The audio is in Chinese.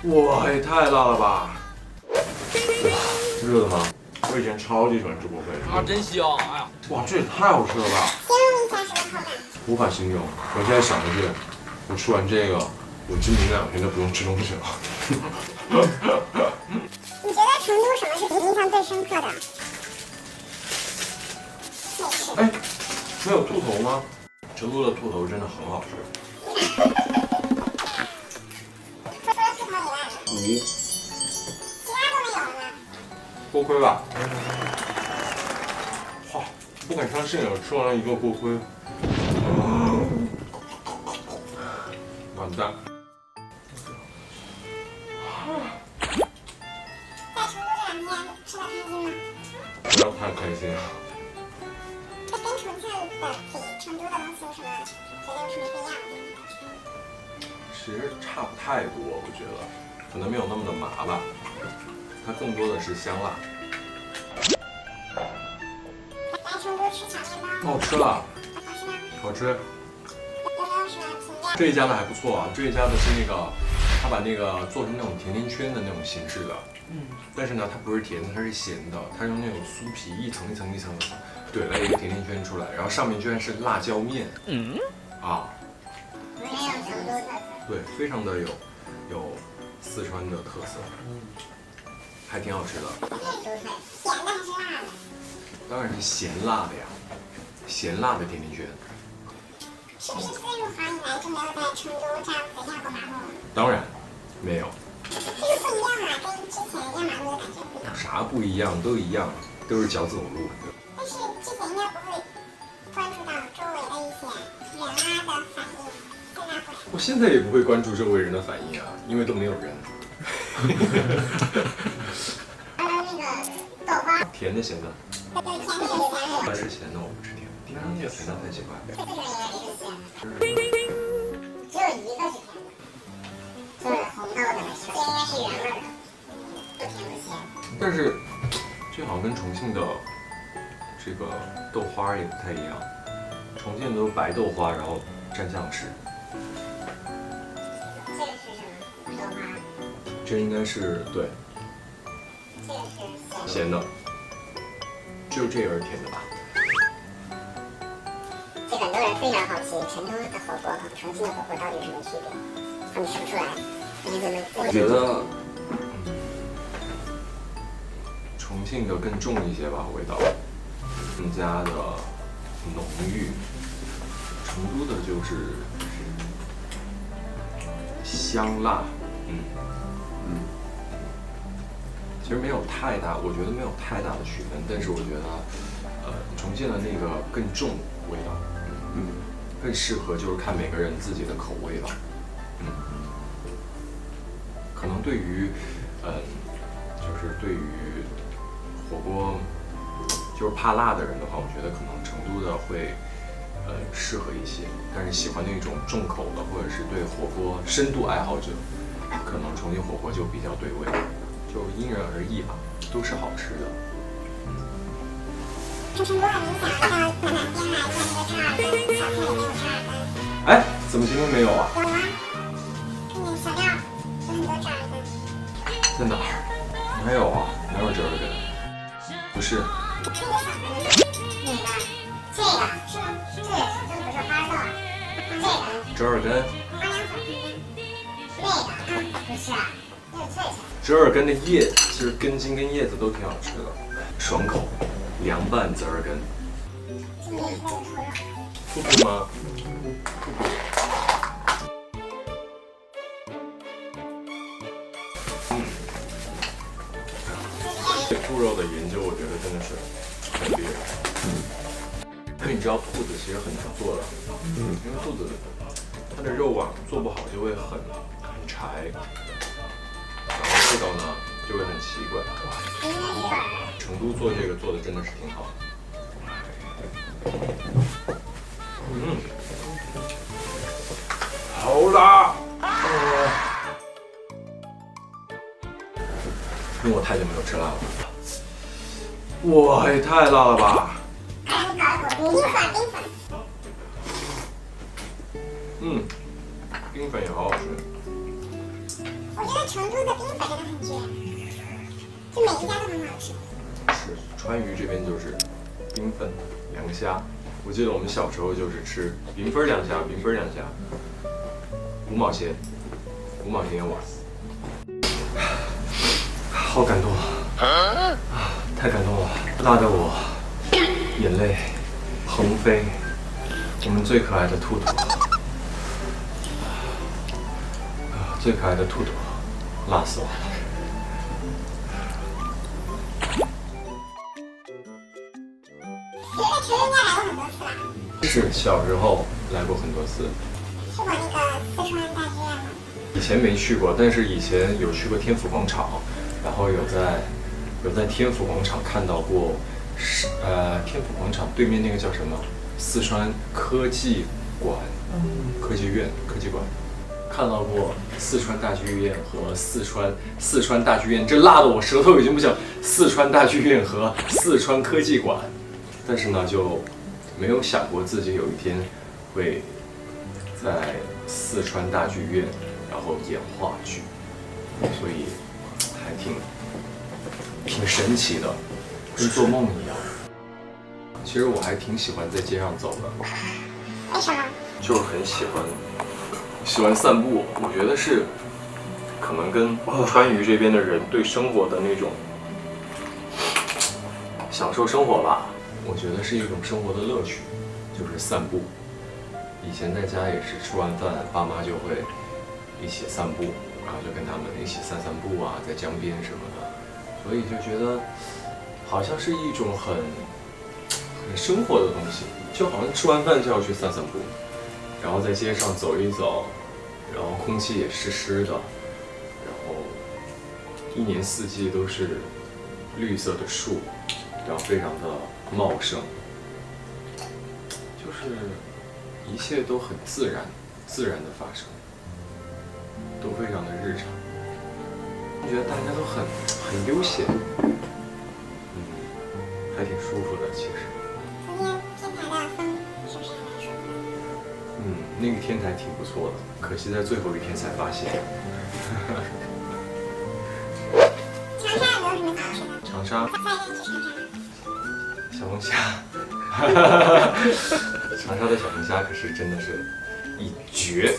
哇，也太辣了吧！哇，热的吗？我以前超级喜欢吃锅盔啊，真香！哎呀，哇，这也太好吃了吧！形容一下什么口感？无法形容。我现在想的是，我吃完这个，我今明2天都不用吃东西了。你觉得成都什么是你印象最深刻的？哎，没有兔头吗？成都的兔头真的很好吃。除了兔头以外，鱼、其他都没有了吗？锅盔吧。哇，不敢相信了，吃完了一个锅盔。完蛋。在成都这2天吃的开心吗？不要太开心了。跟重庆的比，成都的东西有什么觉得有什么不一样的地方？其实差不太多，我觉得可能没有那么的麻吧，它更多的是香辣。来成都吃小面包，好吃了，好吃吗？好吃。有没有什么评价？这一家的还不错啊，这一家的是那个，他把那个做成那种甜甜圈的那种形式的，但是呢，它不是甜的，它是咸的，它用那种酥皮一层一层一层怼了一个甜甜圈出来，然后上面居然是辣椒面，啊，没有成都特色。对，非常的有四川的特色，还挺好吃的。甜的还是辣的？当然是咸辣的呀，咸辣的甜甜圈。是不是自入行以来就没有在成都这样子压过马路了？当然没有，这个不一样啊，跟之前压马路的感觉不一样。啥不一样，都一样，都是脚走路。但是之前应该不会关注到周围的一些人啊的反应，现在会。我现在也不会关注周围人的反应啊，因为都没有人。那个豆花，甜的咸的，对甜的也咸的。我吃咸的，我不吃甜的，甜的太奇怪。这个应该也是咸的。只有一个是甜的，就是红豆的那个，这应该是原味的，不甜不咸。但是这好像跟重庆的这个豆花也不太一样，重庆都是白豆花，然后蘸酱吃。这个是什么？豆花。这应该是对这个是咸的，只有这个是甜的吧？这很多人非常好奇，成都的火锅和重庆的火锅到底有什么区别？他们吃不出来，你怎么？我觉得，重庆的更重一些吧，味道更加的浓郁。成都的就是香辣，其实没有太大，我觉得没有太大的区分，但是我觉得，重庆的那个更重味道，更适合就是看每个人自己的口味吧，可能对于，就是对于火锅就是怕辣的人的话，我觉得可能成都的会，适合一些，但是喜欢那种重口的或者是对火锅深度爱好者，可能重庆火锅就比较对味。就因人而异吧，都是好吃的。成都很明显到南边来做那个折耳根，小菜里面有折耳根。哎，怎么今天没有啊？有啊，小料有很多折耳根。在哪儿？没有啊，哪有折耳根？不是。那个小的哪个？这个是吗？这不是花豆啊？这个折耳根。花凉粉那个不是，那是脆脆。折耳根的叶，其实根茎跟叶子都挺好吃的，爽口，凉拌折耳根。这里面是兔肉。兔兔吗？对兔肉的研究，我觉得真的是很厉害。因为你知道兔子其实很难做的，因为兔子它的肉啊做不好就会很柴，然后味道呢就会很奇怪。成都做这个做的真的是挺好的。好辣！因为我太久没有吃辣了。哇，也太辣了吧！冰粉。冰粉也好好吃。我觉得成都的冰粉真的很绝，就每一家都很好吃。是川渝这边就是冰粉、凉虾。我记得我们小时候就是吃冰粉凉虾，5毛钱一碗。好感动啊！太感动了，辣得我眼泪横飞。我们最可爱的兔兔，最可爱的兔兔，辣死我了。你在成都应该来过很多次吧？是小时候来过很多次。去过那个四川大剧院吗？以前没去过，但是以前有去过天府广场，然后有在天府广场看到过，天府广场对面那个叫什么？四川科技馆、科技馆，看到过四川大剧院和四川大剧院，这辣的我舌头已经不行。四川大剧院和四川科技馆，但是呢，就没有想过自己有一天会在四川大剧院，然后演话剧，所以还挺神奇的，跟做梦一样。其实我还挺喜欢在街上走的，为什么？就是很喜欢散步。我觉得是可能跟川渝这边的人对生活的那种享受生活吧，我觉得是一种生活的乐趣，就是散步。以前在家也是吃完饭，爸妈就会一起散步，然后就跟他们一起散步啊，在江边什么的，所以就觉得好像是一种很生活的东西，就好像吃完饭就要去散步，然后在街上走一走，然后空气也湿湿的，然后一年四季都是绿色的树，然后非常的茂盛，就是一切都很自然的发生，都非常的日常，我觉得大家都很悠闲，还挺舒服的其实。昨天天台的风是不是还蛮舒服的？那个天台挺不错的，可惜在最后一天才发现。长沙有没有什么好吃的？长沙快点去长沙。小龙虾，长沙的小龙虾可是真的是一绝。